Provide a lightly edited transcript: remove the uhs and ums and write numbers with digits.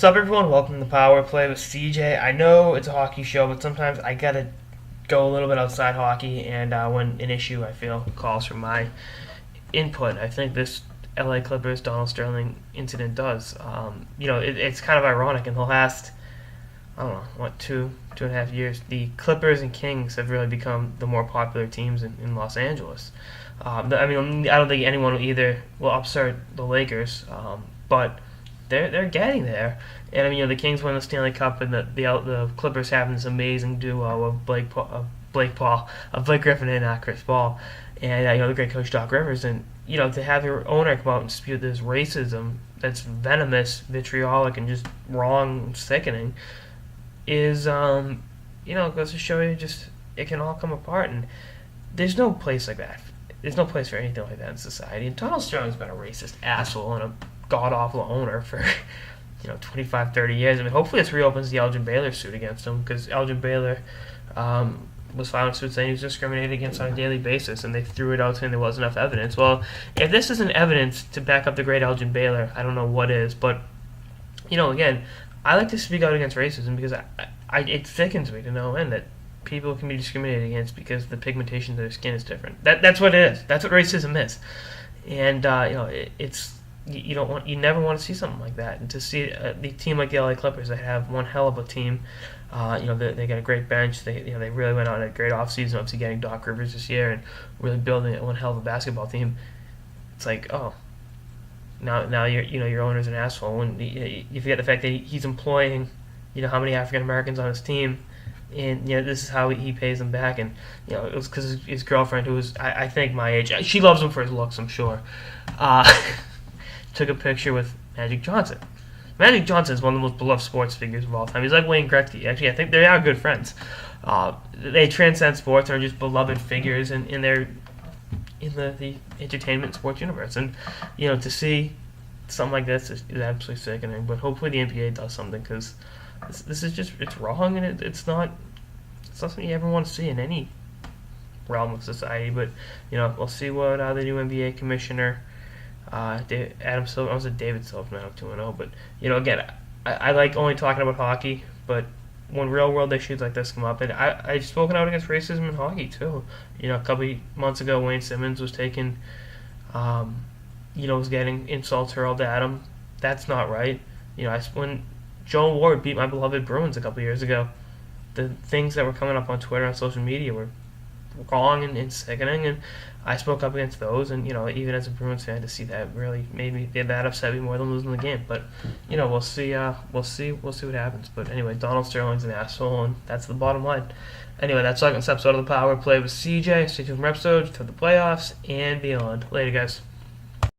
What's up, everyone? Welcome to Power Play with CJ. I know it's a hockey show, but sometimes I gotta go a little bit outside hockey, and when an issue I feel calls for my input, I think this LA Clippers Donald Sterling incident does. It's kind of ironic. In the last, I don't know, two and a half years, the Clippers and Kings have really become the more popular teams in Los Angeles. I don't think anyone will upset the Lakers, but they're getting there. And the Kings won the Stanley Cup, and the Clippers having this amazing duo of Blake Griffin and Chris Paul, and the great coach Doc Rivers, and to have your owner come out and dispute this racism that's venomous, vitriolic, and just wrong, and sickening, is goes to show you just it can all come apart, and there's no place like that. There's no place for anything like that in society. And Donald Sterling's been a racist asshole and a god-awful owner for 25, 30 years. Hopefully this reopens the Elgin Baylor suit against him, because Elgin Baylor was filing a suit saying he was discriminated against on a daily basis, and they threw it out saying there wasn't enough evidence. Well, if this isn't evidence to back up the great Elgin Baylor, I don't know what is. But, again, I like to speak out against racism because it sickens me to no end that people can be discriminated against because the pigmentation of their skin is different. That's what it is. That's what racism is. And, you never want to see something like that. And to see the team like the LA Clippers, that have one hell of a team, they got a great bench. They really went on a great offseason, obviously getting Doc Rivers this year and really building one hell of a basketball team. It's like, oh, now your owner's an asshole, and you forget the fact that he's employing how many African Americans on his team, and this is how he pays them back. And it was because his girlfriend, who was I think my age, she loves him for his looks, I'm sure. Took a picture with Magic Johnson. Magic Johnson is one of the most beloved sports figures of all time. He's like Wayne Gretzky. Actually, I think they are good friends. They transcend sports and are just beloved figures in the entertainment sports universe. And to see something like this is absolutely sickening. But hopefully the NBA does something, because this is just, it's wrong, and it's not something you ever want to see in any realm of society. But we'll see what the new NBA commissioner, Adam Silver, I was David Silverman up 2-0, but again, I like only talking about hockey, but when real world issues like this come up, and I've spoken out against racism in hockey too. A couple of months ago, Wayne Simmons was taken, was getting insults hurled at him. That's not right. When Joe Ward beat my beloved Bruins a couple of years ago, the things that were coming up on Twitter and social media were wrong and sickening, and I spoke up against those. And even as a Bruins fan, to see that really made me that upset me more than losing the game. But we'll see what happens. But anyway, Donald Sterling's an asshole, and that's the bottom line. Anyway, that's all I can episode of the Power Play with CJ. Stay tuned for episodes to the playoffs and beyond. Later, guys.